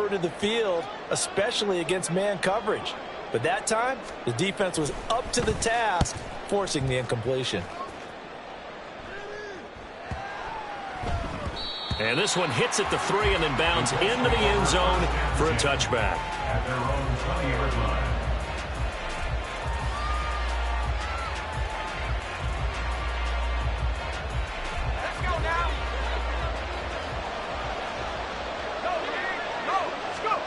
skirted the field, especially against man coverage. But that time, the defense was up to the task, forcing the incompletion. And this one hits at the 3 and then bounds into the end zone for a touchback. At their own 20-yard line. Let's go now. Go, let's go.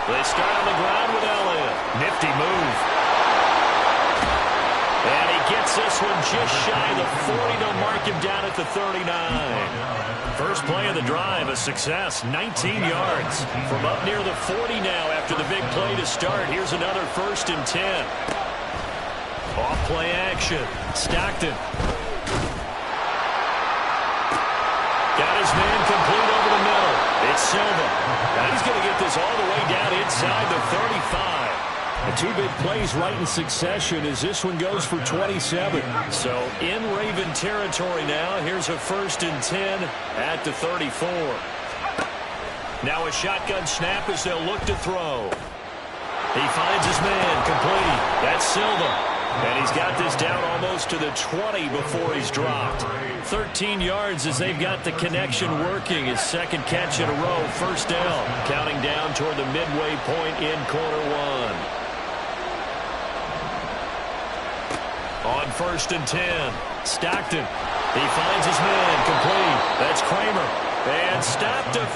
They start on the ground with Elliott. Nifty move. And he gets this one just shy of the 40. They'll mark him down at the 39. First play of the drive, a success, 19 yards. From up near the 40 now after the big play to start. Here's another 1st and 10. Off play action. Stockton. Got his man complete over the middle. It's Silva. Now he's going to get this all the way down inside the 35. The 2 big plays right in succession as this one goes for 27. So in Raven territory now. Here's a 1st and 10 at the 34. Now a shotgun snap as they'll look to throw. He finds his man complete. That's Silva. And he's got this down almost to the 20 before he's dropped. 13 yards as they've got the connection working. His second catch in a row. First down. Counting down toward the midway point in quarter 1. On 1st and 10, Stockton. He finds his man complete. That's Kramer. And stopped to...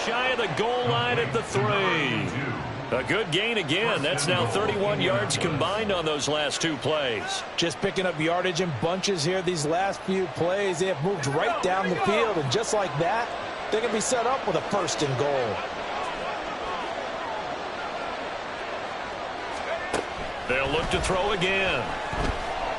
Shy of the goal line at the 3. A good gain again. That's now 31 yards combined on those last 2 plays. Just picking up yardage in bunches here these last few plays. They have moved right down the field, and just like that, they can be set up with a 1st and goal. They'll look to throw again.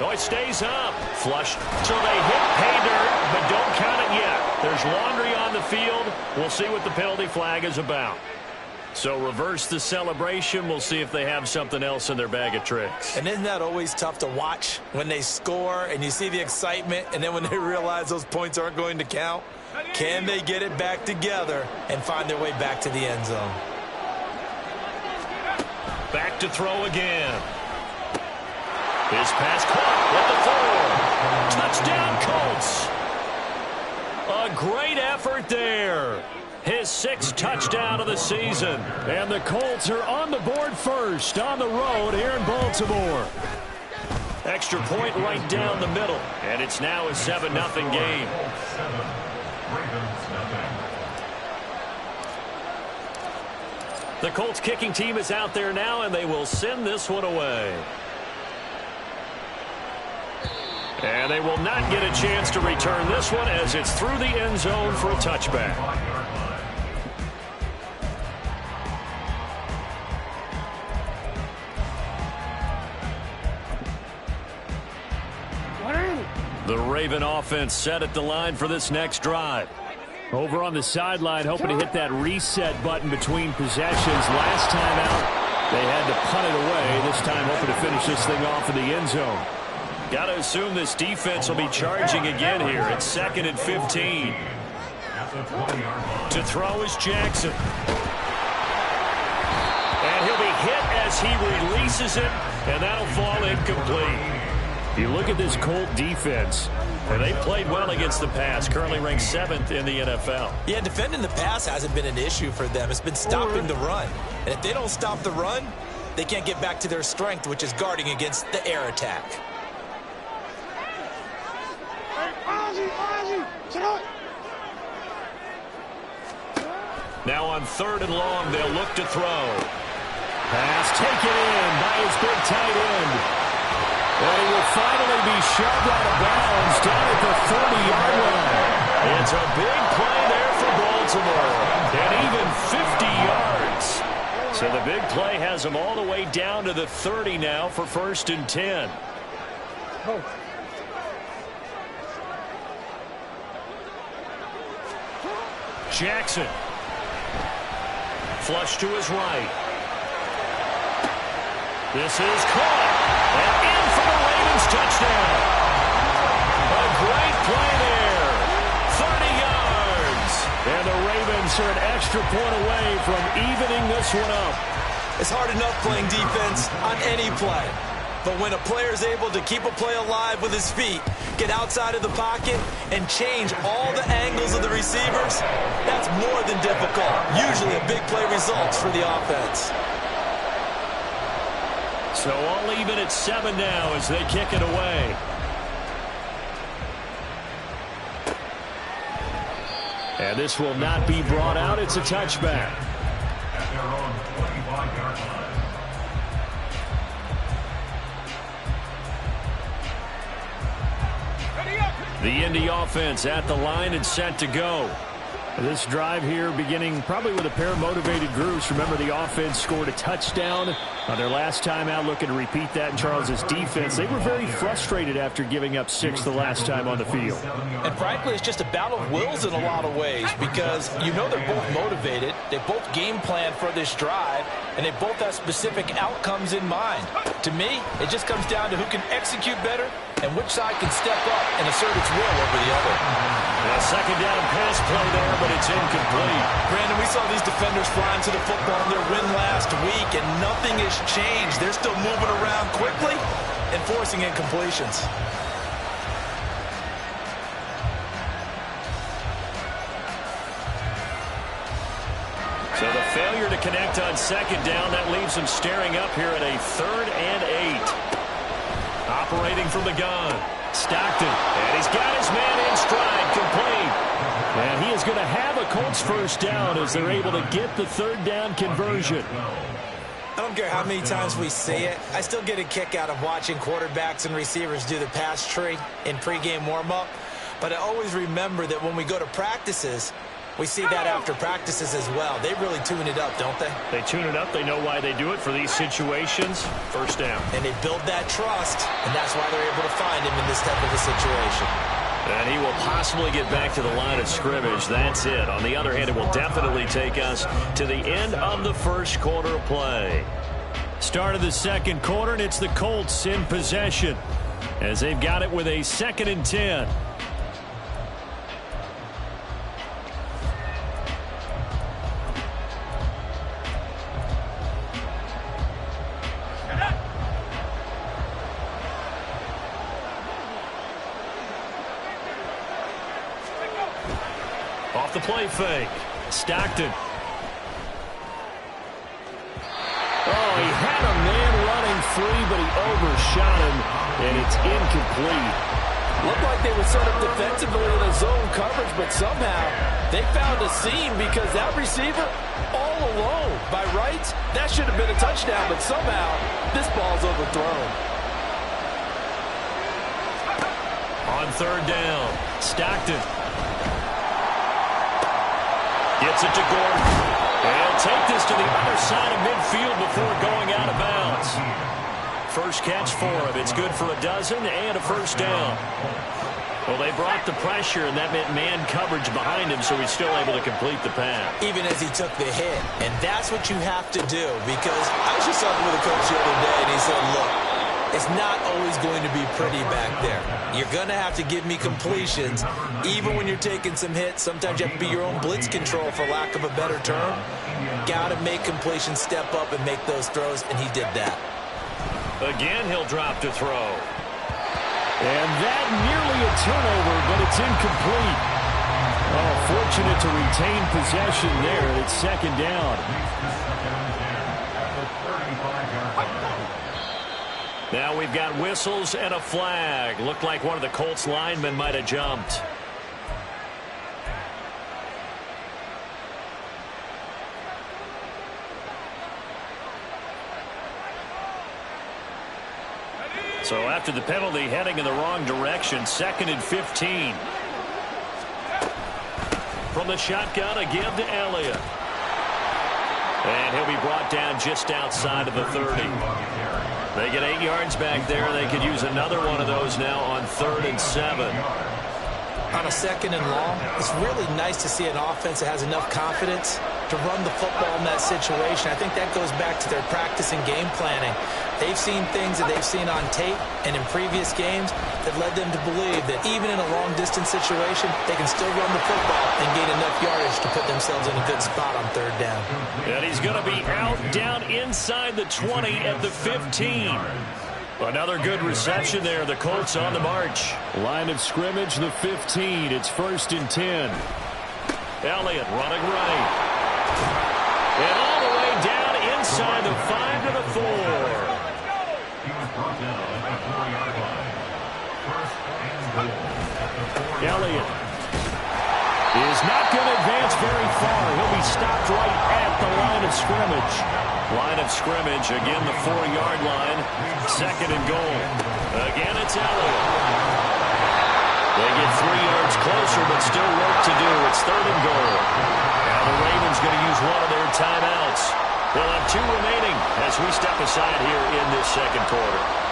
Oh, it stays up. Flush. So they hit pay dirt, but don't count it yet. There's laundry on the field. We'll see what the penalty flag is about. So reverse the celebration. We'll see if they have something else in their bag of tricks. And isn't that always tough to watch when they score and you see the excitement, and then when they realize those points aren't going to count? Can they get it back together and find their way back to the end zone? Back to throw again. His pass caught at the 4. Touchdown, Colts. A great effort there. His 6th touchdown of the season. And the Colts are on the board first on the road here in Baltimore. Extra point right down the middle. And it's now a 7-0 game. The Colts kicking team is out there now, and they will send this one away. And they will not get a chance to return this one as it's through the end zone for a touchback. The Raven offense set at the line for this next drive. Over on the sideline, hoping to hit that reset button between possessions. Last time out, they had to punt it away. This time hoping to finish this thing off in the end zone. Got to assume this defense will be charging again here. It's 2nd and 15. To throw is Jackson. And he'll be hit as he releases it, and that'll fall incomplete. You look at this Colt defense, and they played well against the pass, currently ranked 7th in the NFL. Yeah, defending the pass hasn't been an issue for them. It's been stopping the run. And if they don't stop the run, they can't get back to their strength, which is guarding against the air attack. Now on 3rd and long, they'll look to throw. Pass taken in by his big tight end. And he will finally be shoved out of bounds down at the 30-yard line. It's a big play there for gets them all. And even 50 yards. So the big play has them all the way down to the 30 now for 1st and 10. Jackson. Flush to his right. This is caught. And in for the Ravens touchdown. A great play there. 30 yards. And the Ravens are an extra point away from evening this one up. It's hard enough playing defense on any play. But when a player is able to keep a play alive with his feet, get outside of the pocket, and change all the angles of the receivers, that's more than difficult. Usually a big play results for the offense. So all even at 7 now as they kick it away. And this will not be brought out. It's a touchback. At their own 25-yard line. The Indy offense at the line and set to go. This drive here beginning probably with a pair of motivated groups. Remember, the offense scored a touchdown on their last time out, looking to repeat that in Charles's defense. They were very frustrated after giving up 6 the last time on the field. And frankly, it's just a battle of wills in a lot of ways because you know they're both motivated. They both game plan for this drive, and they both have specific outcomes in mind. To me, it just comes down to who can execute better and which side can step up and assert its will over the other. A second down pass play there, but it's incomplete. Brandon, we saw these defenders flying to the football in their win last week, and nothing has changed. They're still moving around quickly and forcing incompletions. So the failure to connect on second down, that leaves them staring up here at a 3rd and 8. Operating from the gun, Stockton, and he's got his man in stride, complete. And he is going to have a Colts first down as they're able to get the 3rd down conversion. I don't care how many times we see it. I still get a kick out of watching quarterbacks and receivers do the pass tree in pregame warm-up. But I always remember that when we go to practices, we see that after practices as well. They really tune it up, don't they? They tune it up. They know why they do it for these situations. First down. And they build that trust, and that's why they're able to find him in this type of a situation. And he will possibly get back to the line of scrimmage. That's it. On the other hand, it will definitely take us to the end of the first quarter of play. Start of the second quarter, and it's the Colts in possession as they've got it with a 2nd and 10. Off the play fake. Stockton. Oh, he had a man running free, but he overshot him, and it's incomplete. Looked like they were set up defensively in a zone coverage, but somehow they found a seam because that receiver all alone. By rights, that should have been a touchdown, but somehow this ball's overthrown. On 3rd down, Stockton. Gets it to Gordon. They'll take this to the other side of midfield before going out of bounds. First catch for him. It's good for a dozen and a first down. Well, they brought the pressure, and that meant man coverage behind him, so he's still able to complete the pass. Even as he took the hit. And that's what you have to do, because I was just talking with a coach the other day, and he said, look, it's not always going to be pretty back there. You're going to have to give me completions. Even when you're taking some hits, sometimes you have to be your own blitz control, for lack of a better term. Got to make completions, step up, and make those throws, and he did that. Again, he'll drop to throw. And that nearly a turnover, but it's incomplete. Oh, fortunate to retain possession there. It's 2nd down. Now we've got whistles and a flag. Looked like one of the Colts linemen might have jumped. So after the penalty, heading in the wrong direction, 2nd and 15. From the shotgun, a give to Elliott. And he'll be brought down just outside of the 30. They get 8 yards back there. They could use another one of those now on 3rd and 7. On a 2nd and long, it's really nice to see an offense that has enough confidence to run the football in that situation. I think that goes back to their practice and game planning. They've seen things that they've seen on tape and in previous games that led them to believe that even in a long-distance situation, they can still run the football and gain enough yardage to put themselves in a good spot on 3rd down. And he's going to be out down inside the 20 at the 15. Another good reception there. The Colts on the march. Line of scrimmage, the 15. It's 1st and 10. Elliott running right. And all the way down inside the 5 to the 4. He was brought down at the 4-yard line. 1st and goal at the 4-yard Elliott line. is not going to advance very far. He'll be stopped right at the line of scrimmage. Line of scrimmage, again the 4-yard line. 2nd and goal. Again, it's Elliott. They get 3 yards closer, but still work to do. It's 3rd and goal. Now the Ravens going to use one of their timeouts. They'll have 2 remaining as we step aside here in this 2nd quarter.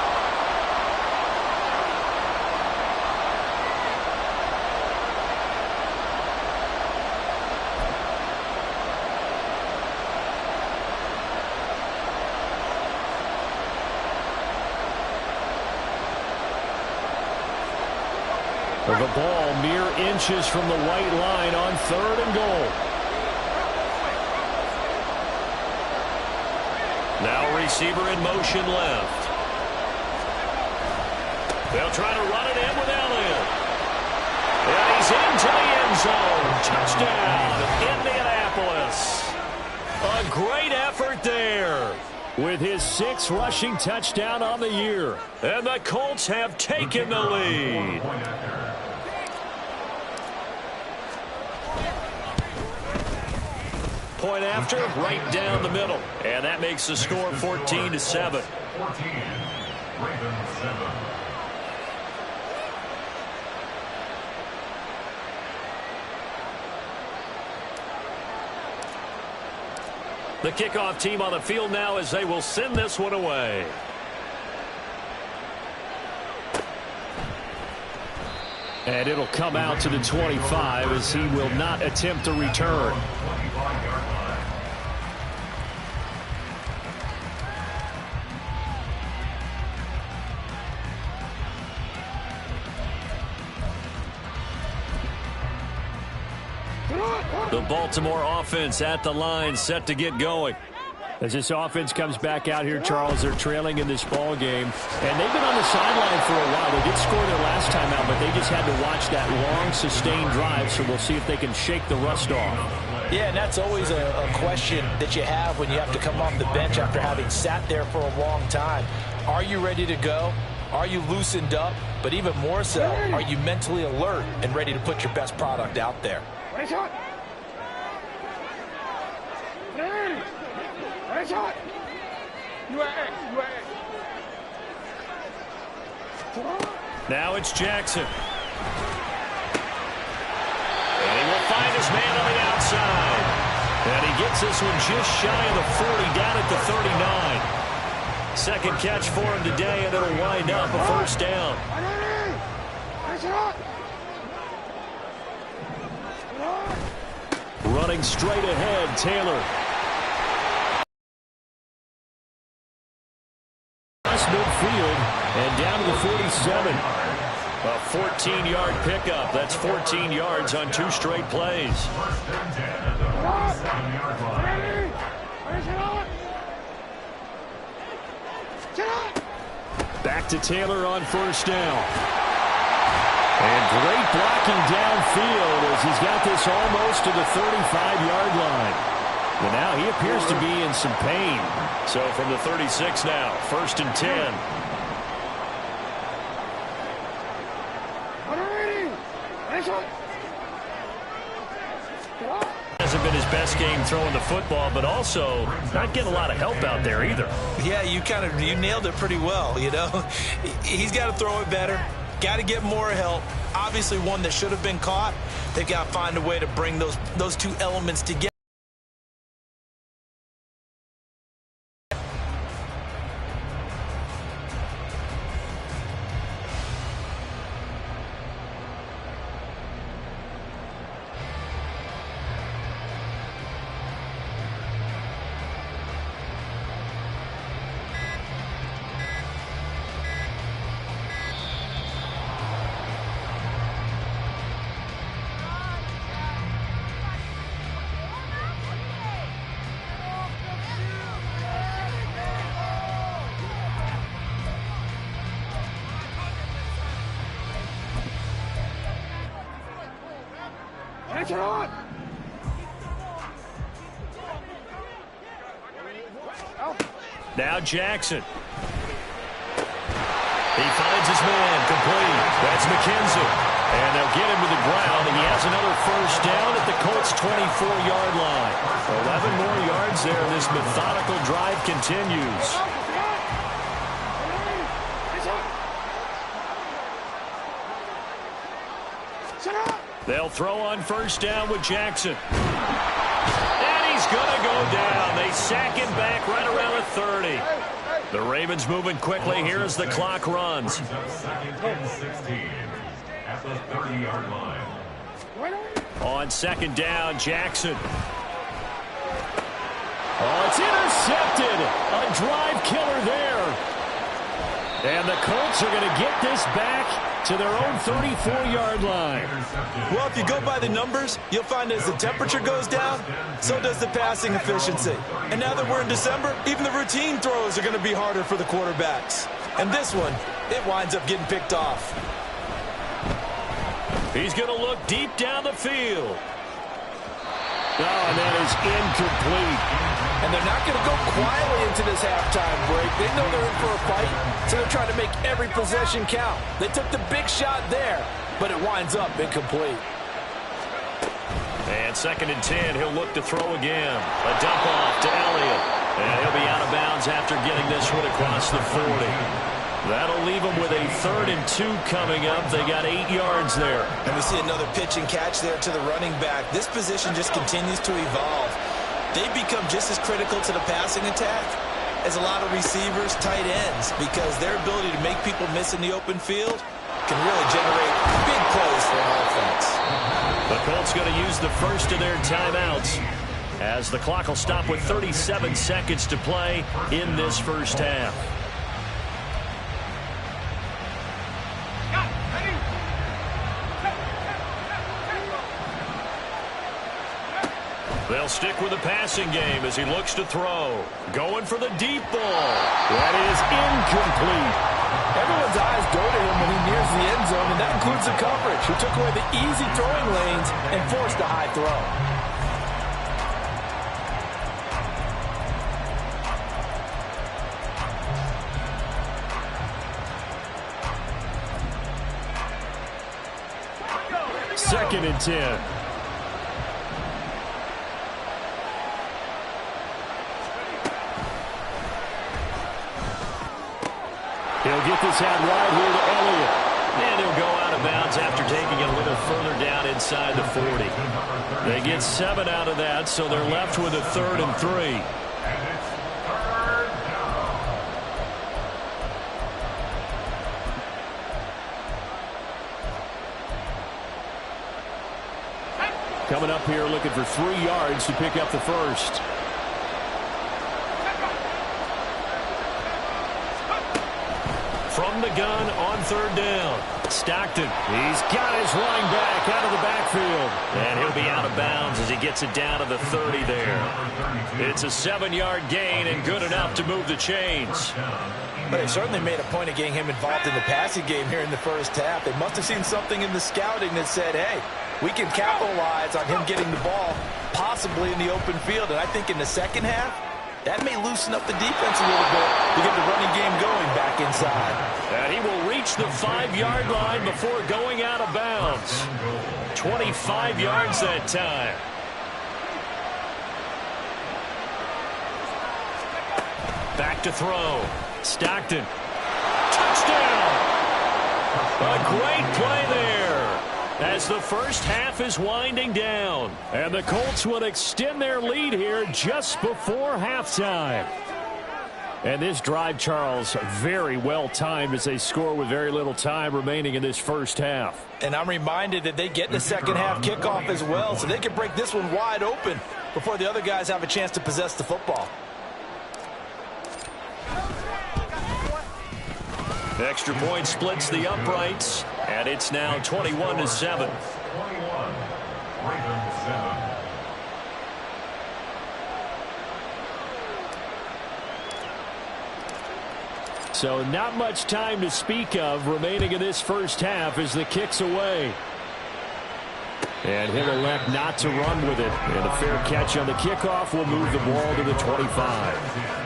The ball mere inches from the white line on 3rd and goal. Now receiver in motion left. They'll try to run it in with Elliott. And he's into the end zone. Touchdown, Indianapolis. A great effort there with his 6th rushing touchdown on the year. And the Colts have taken the lead. Point after, right down the middle. And that makes the score 14-7. 14. Ravens 7. The kickoff team on the field now as they will send this one away. And it'll come out to the 25 as he will not attempt to return. 25-yard line. The Baltimore offense at the line, set to get going. As this offense comes back out here, Charles, they're trailing in this ball game. And they've been on the sideline for a while. They did score their last time out, but they just had to watch that long, sustained drive. So we'll see if they can shake the rust off. Yeah, and that's always a question that you have when you have to come off the bench after having sat there for a long time. Are you ready to go? Are you loosened up? But even more so, are you mentally alert and ready to put your best product out there? Now it's Jackson. And he will find his man on the outside. And he gets this one just shy of the 40, down at the 39. Second catch for him today, and it'll wind up a 1st down. Running straight ahead, Taylor. Midfield and down to the 47. A 14-yard pickup. That's 14 yards on 2 straight plays. Back to Taylor on 1st down. And great blocking downfield as he's got this almost to the 35-yard line. And now he appears to be in some pain. So from the 36 now, 1st and 10. Hasn't been his best game throwing the football, but also not getting a lot of help out there either. Yeah, you nailed it pretty well, you know. He's got to throw it better, got to get more help. Obviously one that should have been caught. They've got to find a way to bring those two elements together. Now Jackson. He finds his man, complete. That's McKenzie. And they'll get him to the ground, and he has another first down at the Colts' 24-yard line. 11 more yards there, and this methodical drive continues. They'll throw on first down with Jackson. And he's going to go down. They sack him back right around the 30. The Ravens moving quickly here as the clock runs. Second and 16 at the 30-yard line. On second down, Jackson. Oh, it's intercepted. A drive killer there. And the Colts are going to get this back to their own 34-yard line. Well, if you go by the numbers, you'll find as the temperature goes down, so does the passing efficiency. And now that we're in December, even the routine throws are going to be harder for the quarterbacks. And this one, it winds up getting picked off. He's going to look deep down the field. Oh, and that is incomplete. And they're not going to go quietly into this halftime break. They know they're in for a fight, so they're trying to make every possession count. They took the big shot there, but it winds up incomplete. And second and 10, he'll look to throw again. A dump off to Elliott. And he'll be out of bounds after getting this one across the 40. That'll leave them with a 3rd and 2 coming up. They got 8 yards there. And we see another pitch and catch there to the running back. This position just continues to evolve. They become just as critical to the passing attack as a lot of receivers, tight ends, because their ability to make people miss in the open field can really generate big plays for an offense. The Colts going to use the first of their timeouts as the clock will stop with 37 seconds to play in this first half. They'll stick with the passing game as he looks to throw. Going for the deep ball. That is incomplete. Everyone's eyes go to him when he nears the end zone, and that includes the coverage, who took away the easy throwing lanes and forced a high throw. Second and 10. He'll get this out right here to Elliott. And he'll go out of bounds after taking it a little further down inside the 40. They get 7 out of that, so they're left with a 3rd and 3. Coming up here looking for 3 yards to pick up the first. From the gun on 3rd down. Stockton. He's got his running back out of the backfield. And he'll be out of bounds as he gets it down to the 30 there. It's a 7-yard gain and good enough to move the chains. But they certainly made a point of getting him involved in the passing game here in the first half. They must have seen something in the scouting that said, hey, we can capitalize on him getting the ball, possibly in the open field. And I think in the second half, that may loosen up the defense a little bit to get the running game going back inside. And he will reach the 5-yard line before going out of bounds. 25 yards that time. Back to throw. Stockton. Touchdown! A great play there. as the first half is winding down. And the Colts will extend their lead here just before halftime. And this drive, Charles, very well timed as they score with very little time remaining in this first half. And I'm reminded that they get the second half kickoff as well, so they can break this one wide open before the other guys have a chance to possess the football. Extra point splits the uprights, and it's now 21-7. 21. Ravens 7. So not much time to speak of remaining in this first half as the kick's away. And he'll elect not to run with it. And a fair catch on the kickoff will move the ball to the 25.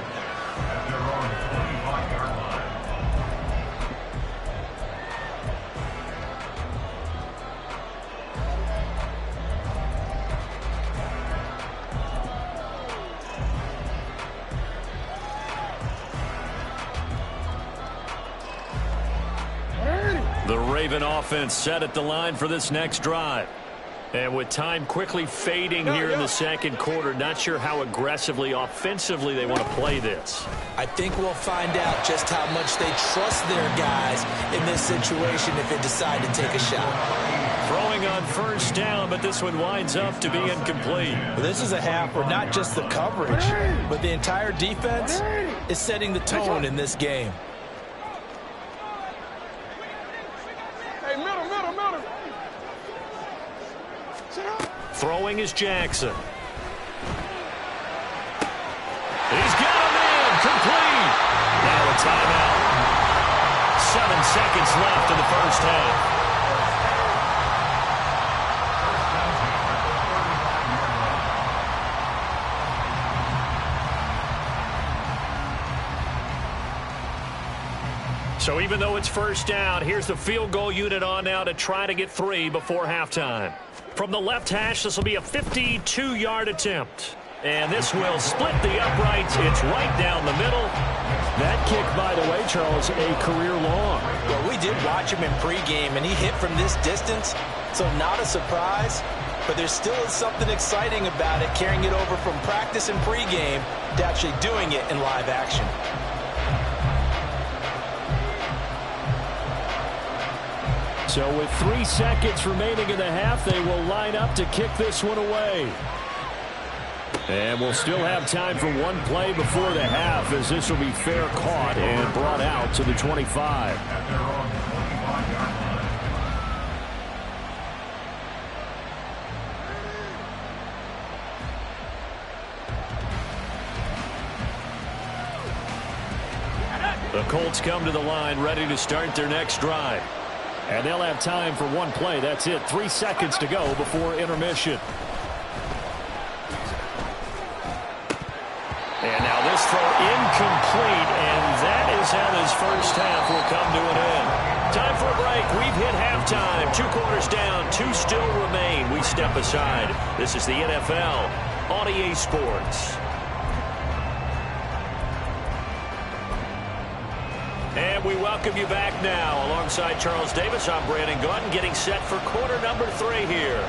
The Raven offense set at the line for this next drive. And with time quickly fading here in the second quarter, not sure how aggressively, offensively they want to play this. I think we'll find out just how much they trust their guys in this situation if they decide to take a shot. Throwing on first down, but this one winds up to be incomplete. Well, this is a half where not just the coverage, but the entire defense is setting the tone in this game. Throwing is Jackson. He's got a man complete. Now a timeout. 7 seconds left in the first half. So even though it's first down, here's the field goal unit on now to try to get 3 before halftime. From the left hash, this will be a 52-yard attempt. And this will split the uprights. It's right down the middle. That kick, by the way, Charles, a career long. Well, we did watch him in pregame, and he hit from this distance, so not a surprise. But there still is something exciting about it, carrying it over from practice and pregame to actually doing it in live action. So with 3 seconds remaining in the half, they will line up to kick this one away. And we'll still have time for one play before the half, as this will be fair caught and brought out to the 25. The Colts come to the line ready to start their next drive. And they'll have time for one play. That's it. 3 seconds to go before intermission. And now this throw incomplete, and that is how this first half will come to an end. Time for a break. We've hit halftime. 2 quarters down, 2 still remain. We step aside. This is the NFL on EA Sports. And we welcome you back now. Alongside Charles Davis, I'm Brandon Gaudin, getting set for quarter number 3 here.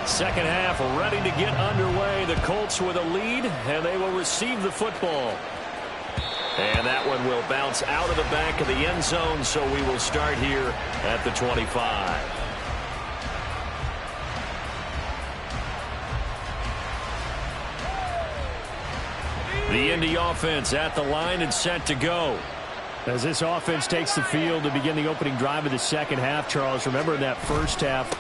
Second half ready to get underway. The Colts with a lead, and they will receive the football. And that one will bounce out of the back of the end zone, so we will start here at the 25. The Indy offense at the line and set to go. As this offense takes the field to begin the opening drive of the second half, Charles, remember in that first half,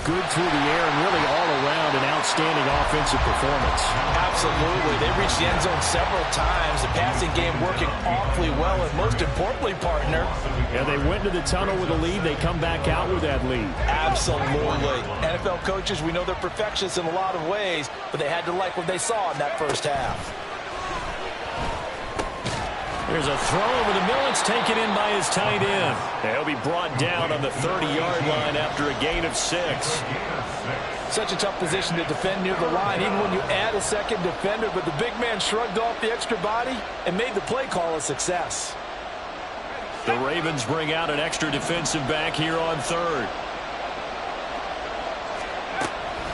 good through the air and really all around an outstanding offensive performance. Absolutely. They reached the end zone several times. The passing game working awfully well, and most importantly, partner. Yeah, they went to the tunnel with a lead. They come back out with that lead. Absolutely. NFL coaches, we know they're perfectionists in a lot of ways, but they had to like what they saw in that first half. There's a throw over the middle. It's taken in by his tight end. He'll be brought down on the 30-yard line after a gain of 6. Such a tough position to defend near the line, even when you add a second defender. But the big man shrugged off the extra body and made the play call a success. The Ravens bring out an extra defensive back here on third.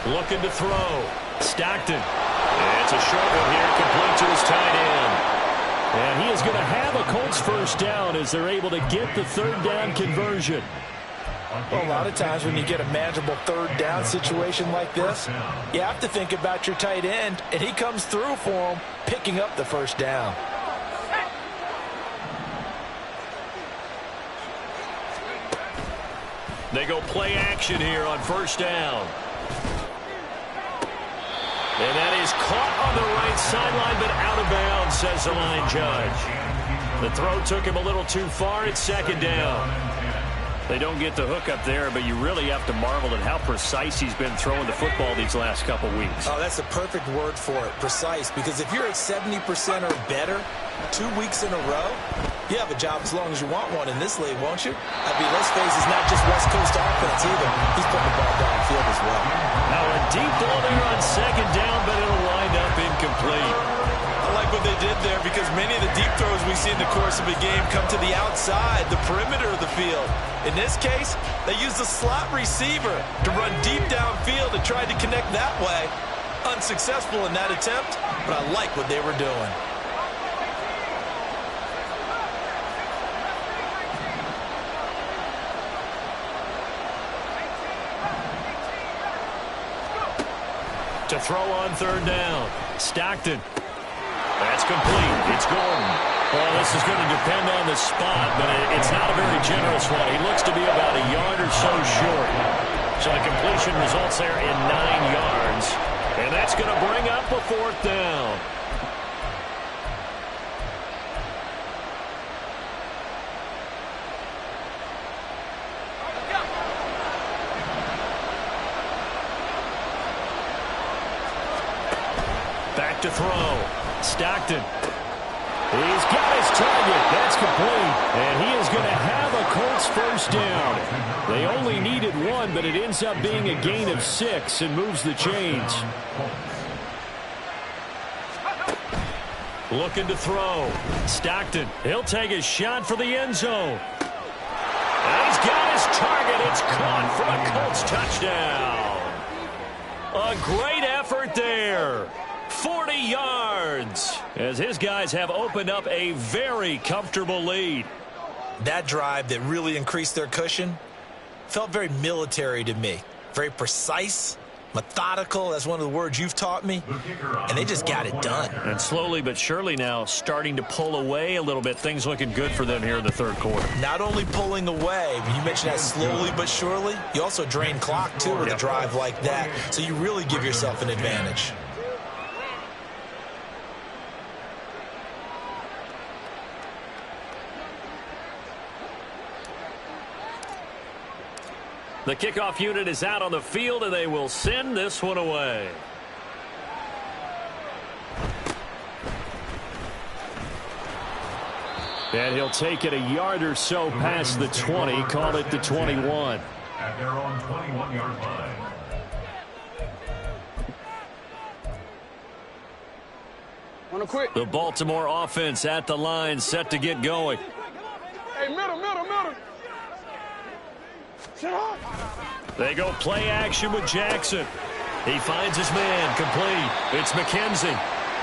Looking to throw. Stockton. It's a short one here, complete to his tight end. And he is going to have a Colts first down as they're able to get the third down conversion. Well, a lot of times when you get a manageable third down situation like this, you have to think about your tight end, and he comes through for him, picking up the first down. They go play action here on first down. And that is caught on the right sideline, but out of bounds, says the line judge. The throw took him a little too far. It's second down. They don't get the hook up there, but you really have to marvel at how precise he's been throwing the football these last couple weeks. Oh, that's a perfect word for it, precise, because if you're at 70% or better 2 weeks in a row, you have a job as long as you want one in this league, won't you? I mean, let's face it, it's not just West Coast offense either. He's putting the ball downfield as well. Now a deep ball there on second down, but it'll wind up incomplete. I like what they did there because many of the deep throws we see in the course of a game come to the outside, the perimeter of the field. In this case, they used the slot receiver to run deep downfield and tried to connect that way. Unsuccessful in that attempt, but I like what they were doing. To throw on third down. Stockton. That's complete. It's Gordon. Well, this is going to depend on the spot, but it's not a very generous one. He looks to be about a yard or so short. So the completion results there in 9 yards. And that's going to bring up a fourth down. Back to throw. Stockton. He's got his target. That's complete. And he is going to have a Colts first down. They only needed one, but it ends up being a gain of 6 and moves the chains. Looking to throw. Stockton. He'll take a shot for the end zone. And he's got his target. It's caught for a Colts touchdown. A great effort there. 40 yards as his guys have opened up a very comfortable lead. That drive that really increased their cushion felt very military to me. Very precise, methodical. That's one of the words you've taught me. And they just got it done. And slowly but surely now starting to pull away a little bit. Things looking good for them here in the third quarter. Not only pulling away, when you mentioned that slowly but surely, you also drain clock too with a drive like that. So you really give yourself an advantage. The kickoff unit is out on the field, and they will send this one away. And he'll take it a yard or so past the 20, call it the 21. At their own 21-yard line. Wanna quit? The Baltimore offense at the line, set to get going. Hey, middle. Sit up. They go play action with Jackson. He finds his man, complete. It's McKenzie.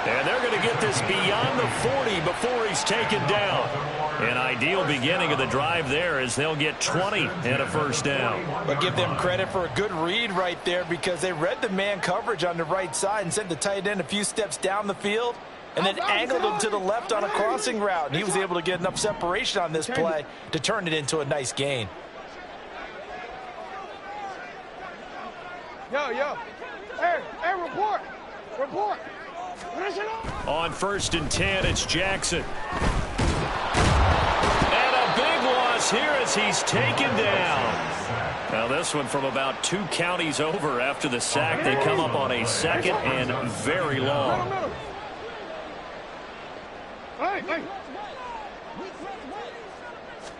And they're going to get this beyond the 40 before he's taken down. An ideal beginning of the drive there as they'll get 20 and a first down. But give them credit for a good read right there because they read the man coverage on the right side and sent the tight end a few steps down the field and then angled him to the left on a crossing route. And he was able to get enough separation on this play to turn it into a nice gain. Yo. Hey, report. On 1st and 10, it's Jackson. And a big loss here as he's taken down. Now this one from about 2 counties over after the sack. They come up on a second and very long. Hey.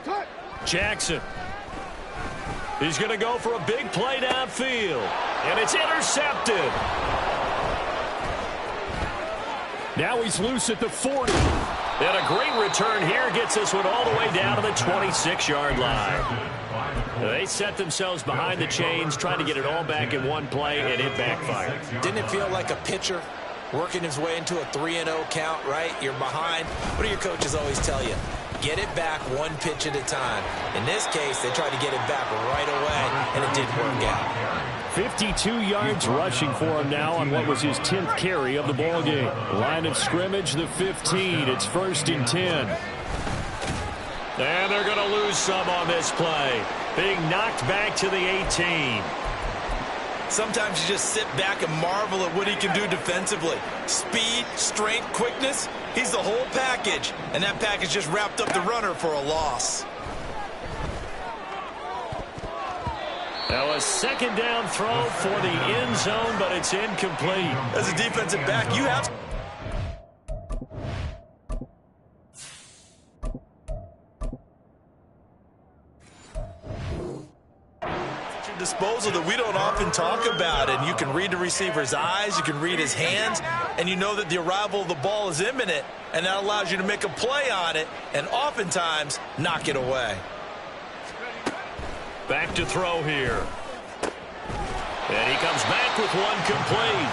Cut. Jackson. He's going to go for a big play downfield. And it's intercepted. Now he's loose at the 40. And a great return here gets this one all the way down to the 26-yard line. They set themselves behind the chains, trying to get it all back in one play, and it backfired. Didn't it feel like a pitcher working his way into a 3-0 count, right? You're behind. What do your coaches always tell you? Get it back one pitch at a time. In this case, they tried to get it back right away, and it didn't work out. 52 yards rushing for him now on what was his 10th carry of the ball game. Line of scrimmage, the 15. It's 1st and 10. And they're going to lose some on this play. Being knocked back to the 18. Sometimes you just sit back and marvel at what he can do defensively. Speed, strength, quickness. He's the whole package. And that package just wrapped up the runner for a loss. Now a 2nd down throw for the end zone, but it's incomplete. As a defensive back, you have disposal that we don't often talk about, and you can read the receiver's eyes, you can read his hands, and you know that the arrival of the ball is imminent, and that allows you to make a play on it and oftentimes knock it away. Back to throw here. And he comes back with one complete.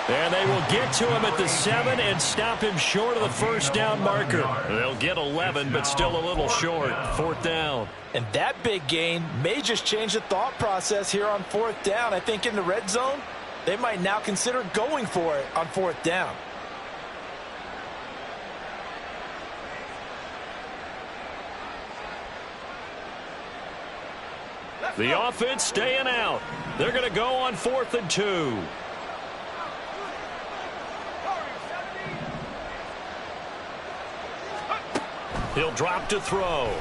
And they will get to him at the 7 and stop him short of the 1st down marker. They'll get 11, but still a little short. 4th down. And that big gain may just change the thought process here on 4th down. I think in the red zone, they might now consider going for it on 4th down. The offense staying out. They're going to go on 4th and 2. He'll drop to throw.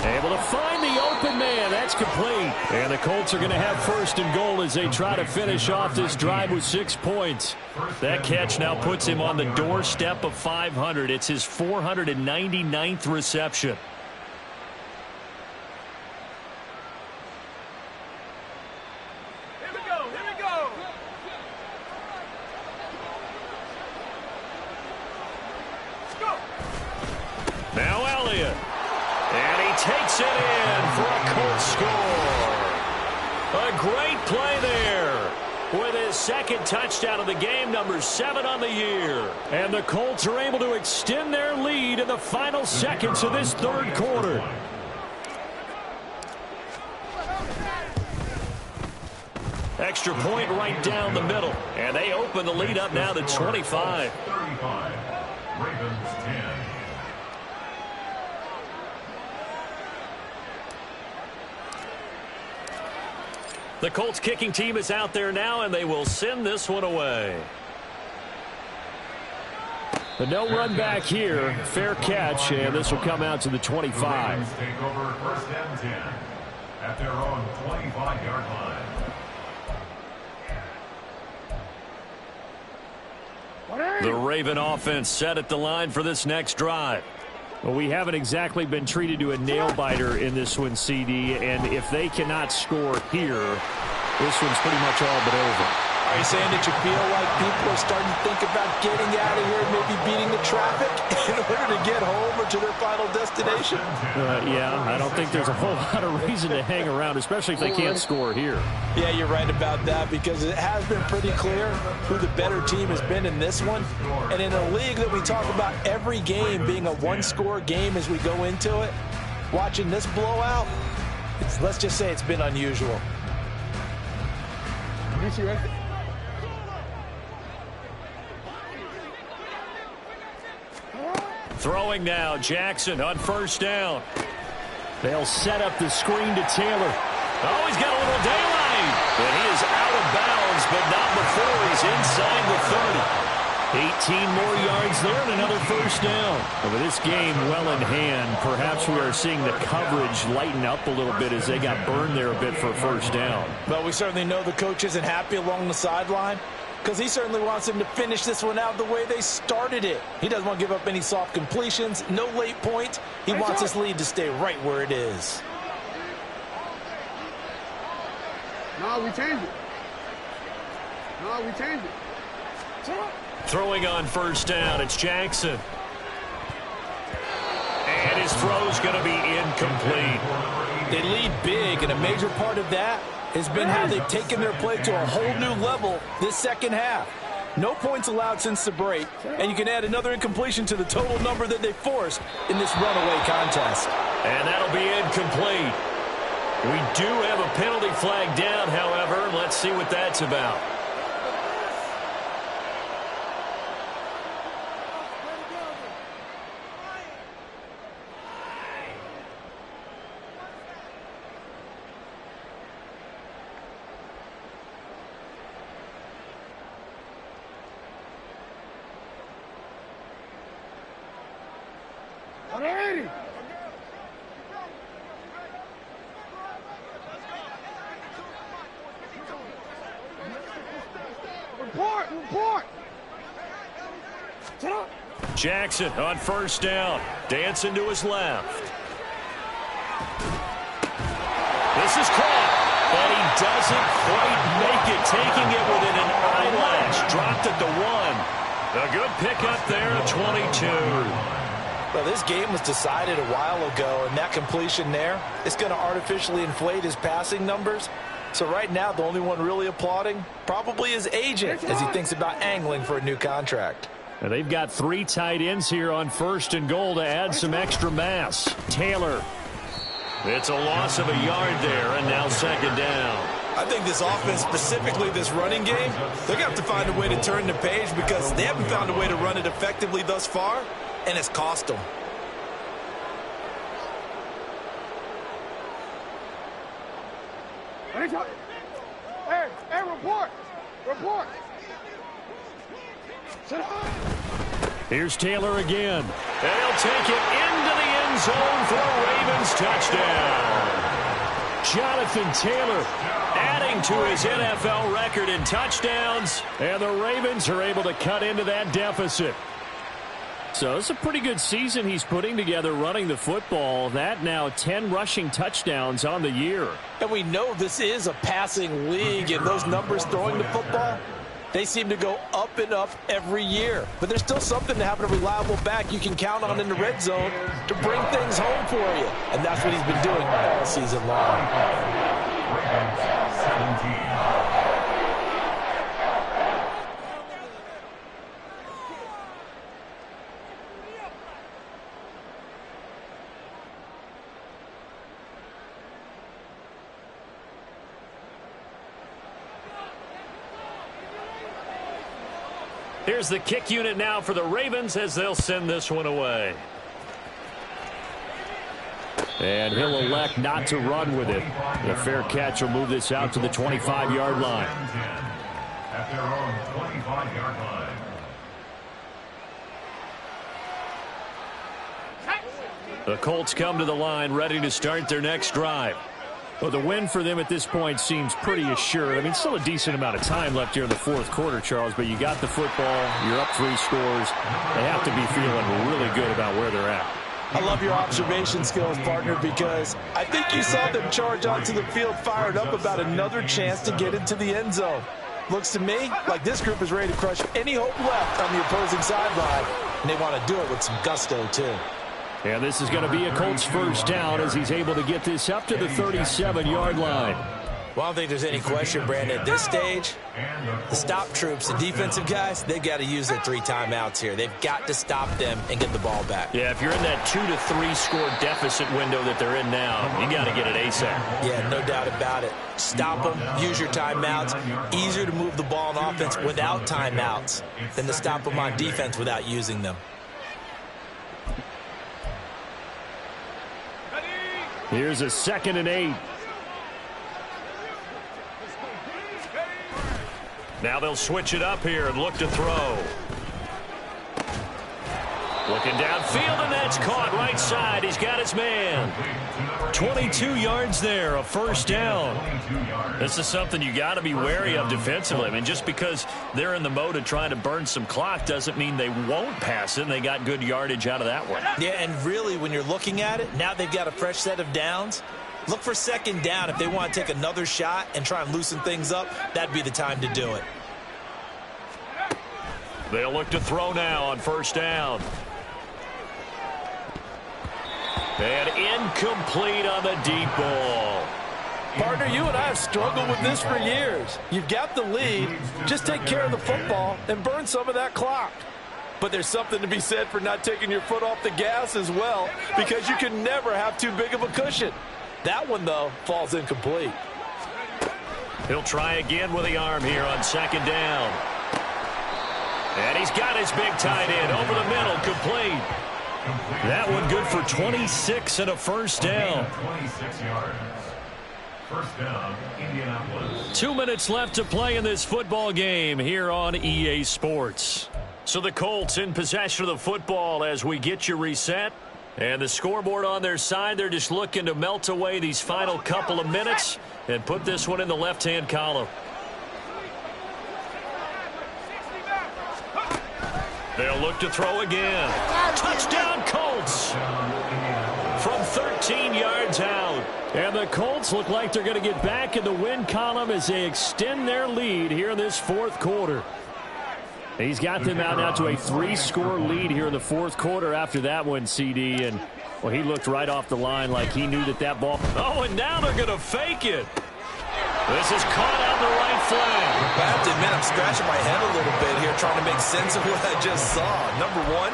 Able to find the open man. That's complete. And the Colts are going to have 1st and goal as they try to finish off this drive with 6 points. That catch now puts him on the doorstep of 500. It's his 499th reception. Now Elliott. And he takes it in for a Colts score. A great play there with his 2nd touchdown of the game, number 7 on the year. And the Colts are able to extend their lead in the final seconds of this 3rd quarter. Extra point right down the middle. And they open the lead up now to 25. 35. Ravens 10. The Colts kicking team is out there now, and they will send this one away. But no run back here. Fair catch, and this will come out to the 25. The take over 1st and 10 at their own 25-yard line. The Raven offense set at the line for this next drive. Well, we haven't exactly been treated to a nail-biter in this one, CD, and if they cannot score here, this one's pretty much all but over. Are you saying that you feel like people are starting to think about getting out of here and maybe beating the traffic in order to get home or to their final destination? Yeah, I don't think there's a whole lot of reason to hang around, especially if they can't score here. Yeah, you're right about that, because it has been pretty clear who the better team has been in this one. And in a league that we talk about every game being a one-score game as we go into it, watching this blowout, let's just say it's been unusual. Throwing now, Jackson on 1st down. They'll set up the screen to Taylor. Oh, he's got a little daylight. And he is out of bounds, but not before he's inside the 30. 18 more yards there and another 1st down. And with this game well in hand, perhaps we are seeing the coverage lighten up a little bit as they got burned there a bit for a 1st down. But we certainly know the coach isn't happy along the sideline, because he certainly wants them to finish this one out the way they started it. He doesn't want to give up any soft completions, no late points. He wants this lead to stay right where it is. No, we changed it. Throwing on first down, it's Jackson. And his throw's going to be incomplete. They lead big, and a major part of that has been how they've taken their play to a whole new level this second half. No points allowed since the break, and you can add another incompletion to the total number that they forced in this runaway contest. And that'll be incomplete. We do have a penalty flag down, however. Let's see what that's about. Report! Sit up! Jackson on first down. Dancing to his left. This is caught, but he doesn't quite make it, taking it within an eyelash. Dropped at the 1. A good pickup there at 22. Well, this game was decided a while ago, and that completion there is going to artificially inflate his passing numbers. So right now, the only one really applauding probably his agent as he thinks about angling for a new contract. And they've got 3 tight ends here on first and goal to add some extra mass. Taylor. It's a loss of a yard there, and now second down. I think this offense, specifically this running game, they're going to have to find a way to turn the page because they haven't found a way to run it effectively thus far, and it's cost them. Hey, report! Sit down! Here's Taylor again. And he'll take it into the end zone for a Ravens touchdown. Jonathan Taylor adding to his NFL record in touchdowns. And the Ravens are able to cut into that deficit. So it's a pretty good season he's putting together running the football. That now 10 rushing touchdowns on the year. And we know this is a passing league, and those numbers throwing the football, they seem to go up and up every year. But there's still something to have a reliable back you can count on in the red zone to bring things home for you. And that's what he's been doing all season long. 17. Here's the kick unit now for the Ravens as they'll send this one away. And he'll elect not to run with it. The fair catch will move this out to the 25-yard line. At their own 25-yard line. The Colts come to the line ready to start their next drive. Well, the win for them at this point seems pretty assured. I mean, still a decent amount of time left here in the fourth quarter, Charles, but you got the football, you're up 3 scores. They have to be feeling really good about where they're at. I love your observation skills, partner, because I think you saw them charge onto the field fired up about another chance to get into the end zone. Looks to me like this group is ready to crush any hope left on the opposing sideline, and they want to do it with some gusto, too. And this is going to be a Colts first down as he's able to get this up to the 37-yard line. Well, I don't think there's any question, Brandon. At this stage, the stop troops, the defensive guys, they've got to use their 3 timeouts here. They've got to stop them and get the ball back. Yeah, if you're in that 2 to 3 score deficit window that they're in now, you got to get it ASAP. Yeah, no doubt about it. Stop them, use your timeouts. Easier to move the ball on offense without timeouts than to stop them on defense without using them. Here's a 2nd and 8. Now they'll switch it up here and look to throw. Looking downfield, and that's caught right side. He's got his man. 22 yards there, a first down. This is something you got to be wary of defensively. I mean, just because they're in the mode of trying to burn some clock doesn't mean they won't pass it, and they got good yardage out of that one. Yeah, and really, when you're looking at it, now they've got a fresh set of downs. Look for second down. If they want to take another shot and try and loosen things up, that'd be the time to do it. They'll look to throw now on first down. And incomplete on the deep ball. Partner, you and I have struggled with this for years. You've got the lead. Just take care of the football and burn some of that clock. But there's something to be said for not taking your foot off the gas as well, because you can never have too big of a cushion. That one, though, falls incomplete. He'll try again with the arm here on second down. And he's got his big tight end over the middle, complete. That one good for 26 and a first down. 26 yards. First down, Indianapolis. 2 minutes left to play in this football game here on EA Sports. So the Colts in possession of the football as we get you reset. And the scoreboard on their side, they're just looking to melt away these final couple of minutes and put this one in the left-hand column. They'll look to throw again. Touchdown, Colts! From 13 yards out. And the Colts look like they're going to get back in the win column as they extend their lead here in this fourth quarter. He's got them out now to a 3-score lead here in the fourth quarter after that one, CD. And, well, he looked right off the line like he knew that ball. Oh, and now they're going to fake it. This is caught on the right flank. I have to admit, I'm scratching my head a little bit here trying to make sense of what I just saw. Number one,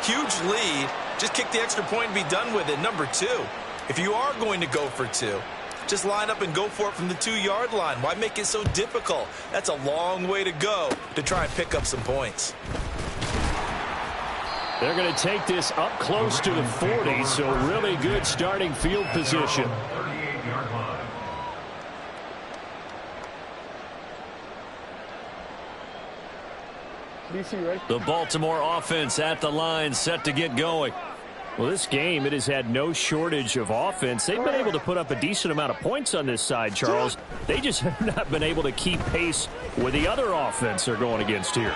huge lead. Just kick the extra point and be done with it. Number two, if you are going to go for two, just line up and go for it from the 2-yard line. Why make it so difficult? That's a long way to go to try and pick up some points. They're going to take this up close to the 40, so really good starting field position. 38-yard line. DC, ready? The Baltimore offense at the line, set to get going. Well, this game, it has had no shortage of offense. They've been able to put up a decent amount of points on this side, Charles. They just have not been able to keep pace with the other offense they're going against here.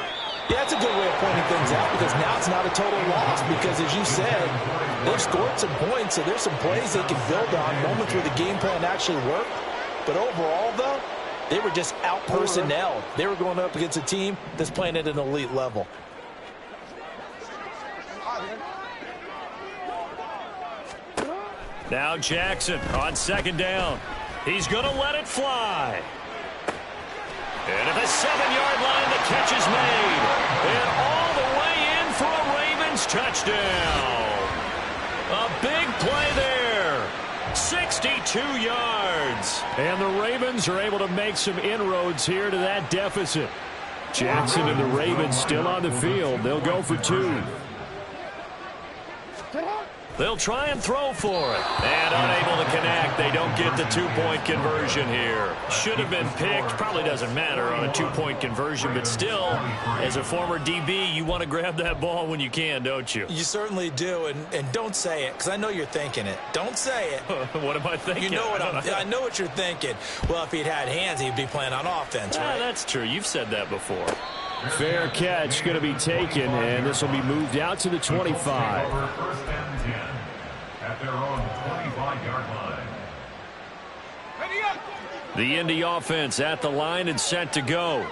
Yeah, that's a good way of pointing things out, because now it's not a total loss, because as you said, they've scored some points, so there's some plays they can build on, moments where the game plan actually worked. But overall, though, they were just out-personnelled. They were going up against a team that's playing at an elite level. Now Jackson on second down. He's going to let it fly. And at the 7-yard line, the catch is made. And all the way in for a Ravens touchdown. A big play there. 62 yards. And the Ravens are able to make some inroads here to that deficit. Jackson and the Ravens still on the field. They'll go for two. They'll try and throw for it. And unable to connect. They don't get the 2-point conversion here. Should have been picked. Probably doesn't matter on a 2-point conversion. But still, as a former DB, you want to grab that ball when you can, don't you? You certainly do, and don't say it, because I know you're thinking it. Don't say it. What am I thinking? You know what I know what you're thinking. Well, if he'd had hands, he'd be playing on offense, right? That's true. You've said that before. Fair catch going to be taken, and this will be moved out to the 25. First and 10 at their own 25-yard line. The Indy offense at the line and set to go.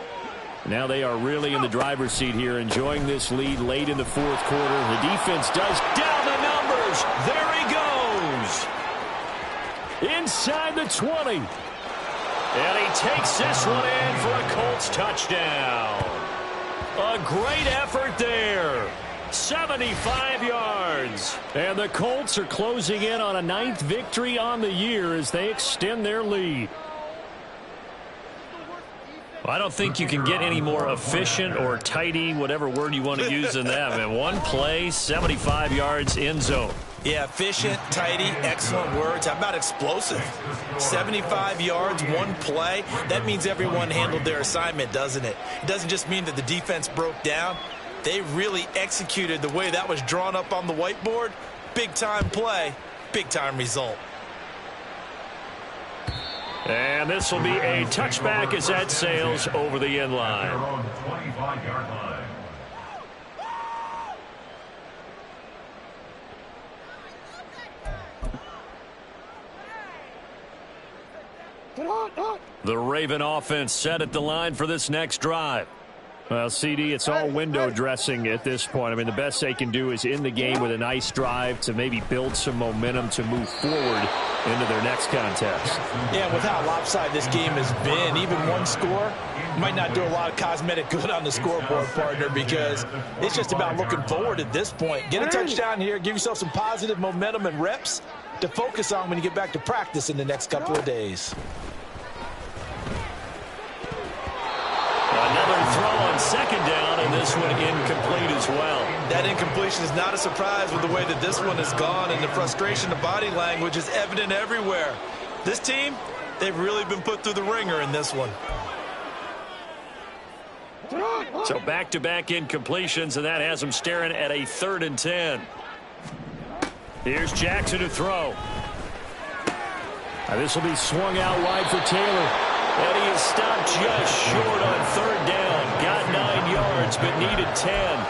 Now they are really in the driver's seat here, enjoying this lead late in the fourth quarter. The defense does down the numbers. There he goes. Inside the 20. And he takes this one in for a Colts touchdown. A great effort there. 75 yards. And the Colts are closing in on a 9th victory on the year as they extend their lead. I don't think you can get any more efficient or tidy, whatever word you want to use in that, man. One play, 75 yards, end zone. Yeah, efficient, tidy, excellent words. How about explosive? 75 yards, one play. That means everyone handled their assignment, doesn't it? It doesn't just mean that the defense broke down. They really executed the way that was drawn up on the whiteboard. Big-time play, big-time result. And this will be a touchback as that sails over the end line. Their own 25-yard line. The Raven offense set at the line for this next drive. Well, CD, it's all window dressing at this point. I mean, the best they can do is in the game with a nice drive to maybe build some momentum to move forward into their next contest. Yeah, with how lopsided this game has been, even one score might not do a lot of cosmetic good on the scoreboard, partner, because it's just about looking forward at this point. Get a touchdown here, give yourself some positive momentum and reps to focus on when you get back to practice in the next couple of days. Another throw on second down, and this one incomplete as well. That incompletion is not a surprise with the way that this one has gone, and the frustration of body language is evident everywhere. This team, they've really been put through the ringer in this one. So back-to-back incompletions, and that has them staring at a 3rd and 10. Here's Jackson to throw. This will be swung out wide for Taylor. And he is stopped just short on 3rd down. Got 9 yards, but needed 10.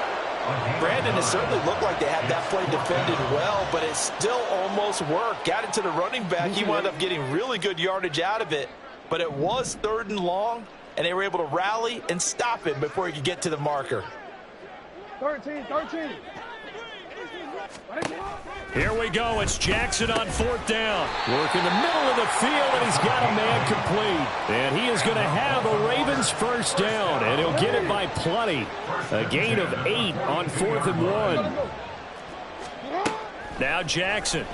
Brandon, it certainly looked like they had that play defended well, but it still almost worked. Got it to the running back. He wound up getting really good yardage out of it, but it was 3rd and long, and they were able to rally and stop it before he could get to the marker. 13. Here we go. It's Jackson on 4th down. Work in the middle of the field, and he's got a man complete. And he is going to have a Ravens 1st down, and he'll get it by plenty. A gain of 8 on 4th and 1. Now Jackson.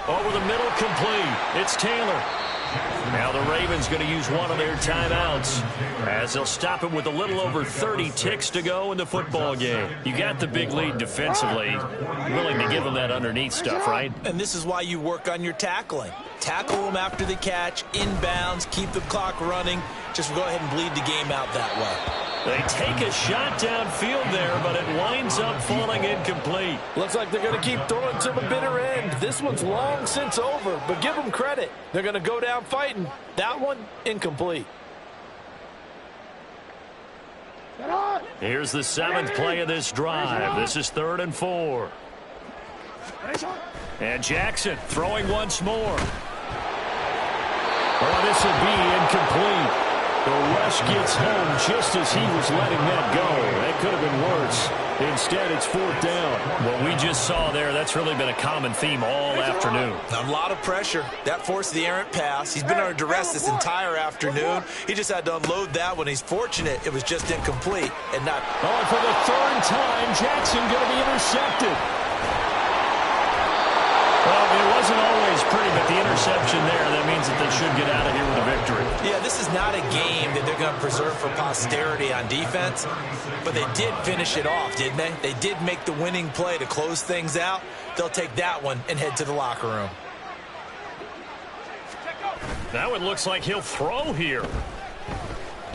Over the middle, complete. It's Taylor. Now the Ravens going to use one of their timeouts as they'll stop it with a little over 30 ticks to go in the football game. You got the big lead defensively. Willing to give them that underneath stuff, right? And this is why you work on your tackling. Tackle them after the catch, inbounds, keep the clock running. Just go ahead and bleed the game out that way. They take a shot downfield there, but it winds up falling incomplete. Looks like they're going to keep throwing to the bitter end. This one's long since over, but give them credit. They're going to go down fighting. That one, incomplete. Here's the 7th play of this drive. This is 3rd and 4. And Jackson throwing once more. Oh, this will be incomplete. The rush gets home just as he was letting that go. That could have been worse. Instead, it's 4th down. What we just saw there, that's really been a common theme all afternoon. A lot of pressure. That forced the errant pass. He's been under duress this entire afternoon. He just had to unload that one. He's fortunate it was just incomplete and not. Oh, and for the 3rd time, Jackson going to be intercepted. Well, it wasn't always pretty, but the interception there, that means that they should get out of here with a victory. Yeah, this is not a game that they're going to preserve for posterity on defense, but they did finish it off, didn't they? They did make the winning play to close things out. They'll take that one and head to the locker room. Now it looks like he'll throw here.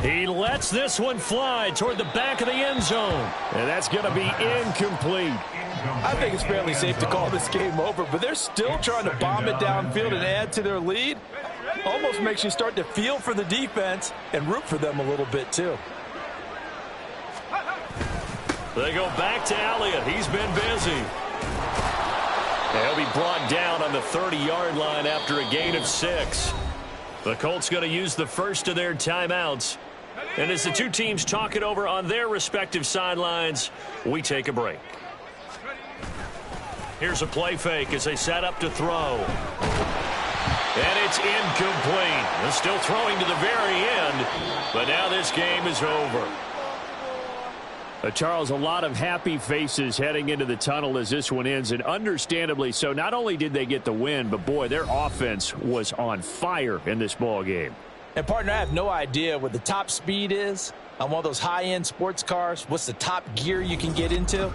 He lets this one fly toward the back of the end zone. And that's going to be incomplete. I think it's fairly safe to call this game over, but they're still trying to bomb it downfield and add to their lead. Almost makes you start to feel for the defense and root for them a little bit, too. They go back to Elliott. He's been busy. He'll be brought down on the 30-yard line after a gain of 6. The Colts going to use the first of their timeouts. And as the two teams talk it over on their respective sidelines, we take a break. Here's a play fake as they set up to throw. And it's incomplete. They're still throwing to the very end, but now this game is over. Charles, a lot of happy faces heading into the tunnel as this one ends, and understandably so. Not only did they get the win, but, boy, their offense was on fire in this ball game. And, partner, I have no idea what the top speed is on one of those high-end sports cars. What's the top gear you can get into?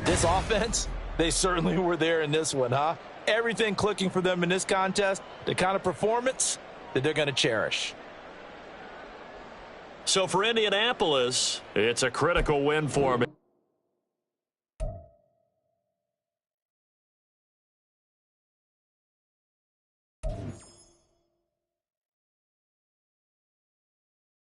This offense, they certainly were there in this one, huh? Everything clicking for them in this contest, the kind of performance that they're going to cherish. So for Indianapolis, it's a critical win for them.